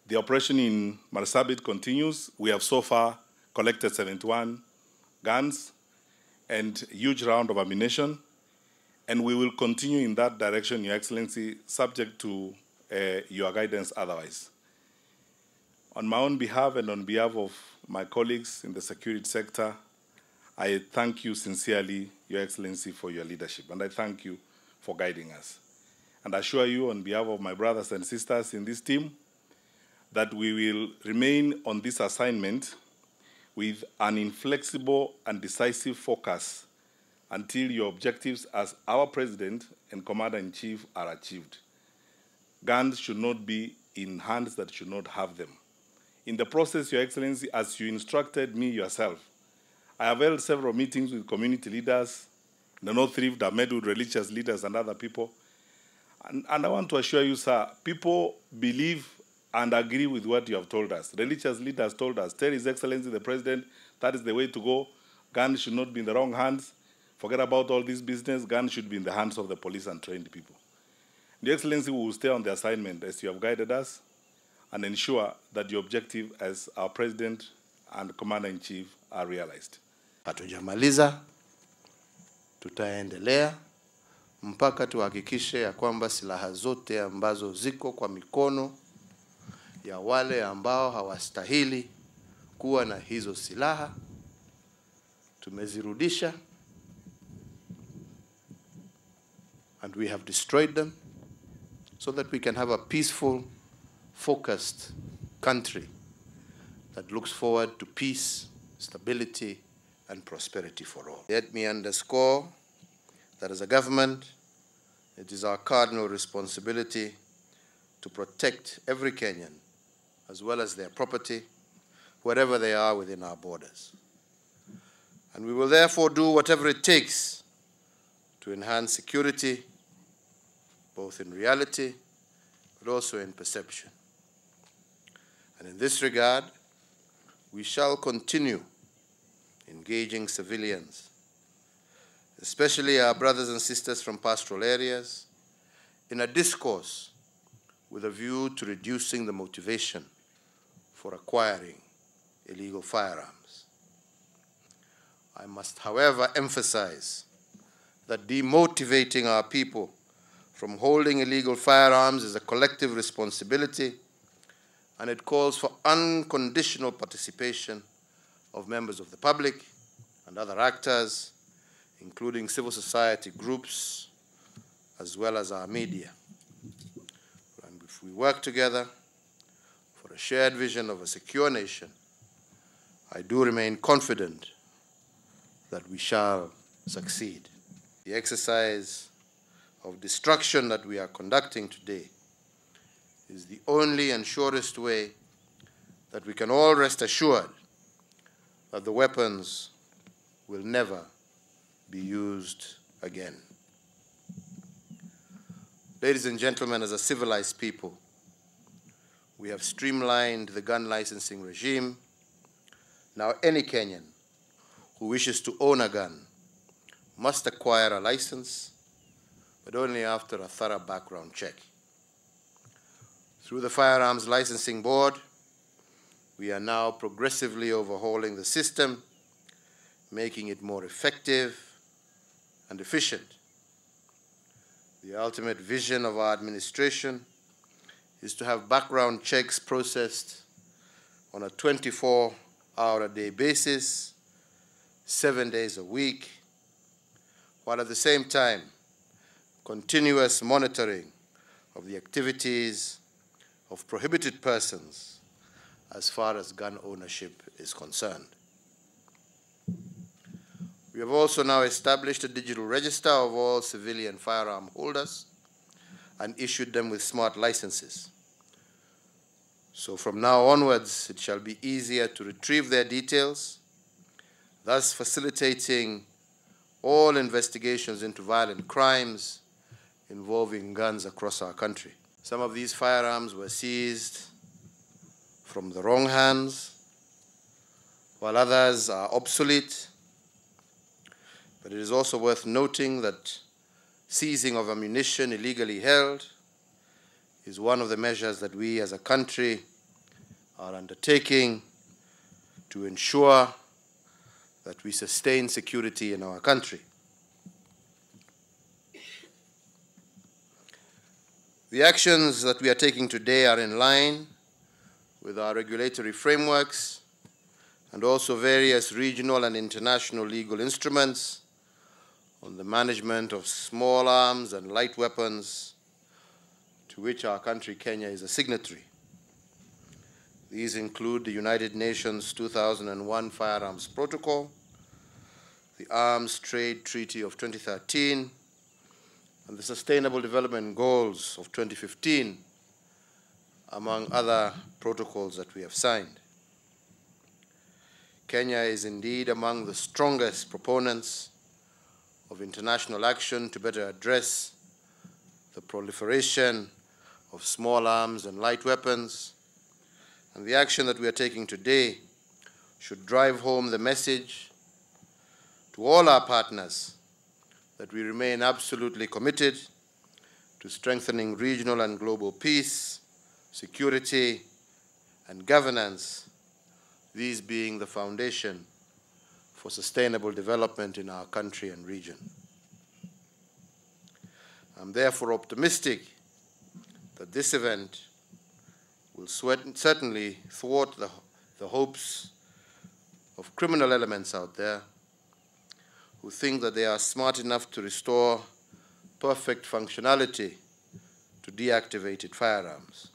The operation in Marsabit continues. We have so far collected 71 guns and a huge round of ammunition, and we will continue in that direction, Your Excellency, subject to your guidance otherwise. On my own behalf and on behalf of my colleagues in the security sector, I thank you sincerely, Your Excellency, for your leadership, and I thank you for guiding us. And I assure you on behalf of my brothers and sisters in this team that we will remain on this assignment with an inflexible and decisive focus until your objectives as our President and Commander-in-Chief are achieved. Guns should not be in hands that should not have them. In the process, Your Excellency, as you instructed me yourself, I have held several meetings with community leaders in the North Rift. I've met with religious leaders and other people. And I want to assure you, sir, people believe and agree with what you have told us. Religious leaders told us, tell His Excellency the President, that is the way to go. Guns should not be in the wrong hands. Forget about all this business. Guns should be in the hands of the police and trained people. Your Excellency, we will stay on the assignment as you have guided us and ensure that your objective as our President and Commander-in-Chief are realized. Hatujamaliza, tutaendelea mpaka tuhakikishe ya kwamba silaha zote ambazo ziko kwa mikono ya wale ambao hawastahili kuwa na hizo silaha tumezirudisha, and we have destroyed them so that we can have a peaceful, focused country that looks forward to peace, stability, and prosperity for all. Let me underscore that as a government, it is our cardinal responsibility to protect every Kenyan, as well as their property, wherever they are within our borders. And we will therefore do whatever it takes to enhance security, both in reality, but also in perception. And in this regard, we shall continue engaging civilians, especially our brothers and sisters from pastoral areas, in a discourse with a view to reducing the motivation for acquiring illegal firearms. I must, however, emphasize that demotivating our people from holding illegal firearms is a collective responsibility, and it calls for unconditional participation of members of the public and other actors, including civil society groups, as well as our media. And if we work together for a shared vision of a secure nation, I do remain confident that we shall succeed. The exercise of destruction that we are conducting today is the only and surest way that we can all rest assured that the weapons will never be used again. Ladies and gentlemen, as a civilized people, we have streamlined the gun licensing regime. Now any Kenyan who wishes to own a gun must acquire a license, but only after a thorough background check. Through the Firearms Licensing Board, we are now progressively overhauling the system, making it more effective and efficient. The ultimate vision of our administration is to have background checks processed on a 24-hour-a-day basis, 7 days a week, while at the same time, continuous monitoring of the activities of prohibited persons as far as gun ownership is concerned. We have also now established a digital register of all civilian firearm holders and issued them with smart licenses. So from now onwards, it shall be easier to retrieve their details, thus facilitating all investigations into violent crimes involving guns across our country. Some of these firearms were seized from the wrong hands, while others are obsolete. But it is also worth noting that seizing of ammunition illegally held is one of the measures that we as a country are undertaking to ensure that we sustain security in our country. The actions that we are taking today are in line with our regulatory frameworks and also various regional and international legal instruments on the management of small arms and light weapons, to which our country, Kenya, is a signatory. These include the United Nations 2001 Firearms Protocol, the Arms Trade Treaty of 2013, and the Sustainable Development Goals of 2015, among other protocols that we have signed. Kenya is indeed among the strongest proponents of international action to better address the proliferation of small arms and light weapons, and the action that we are taking today should drive home the message to all our partners that we remain absolutely committed to strengthening regional and global peace, security, and governance, these being the foundation for sustainable development in our country and region. I'm therefore optimistic that this event will certainly thwart the hopes of criminal elements out there who think that they are smart enough to restore perfect functionality to deactivated firearms.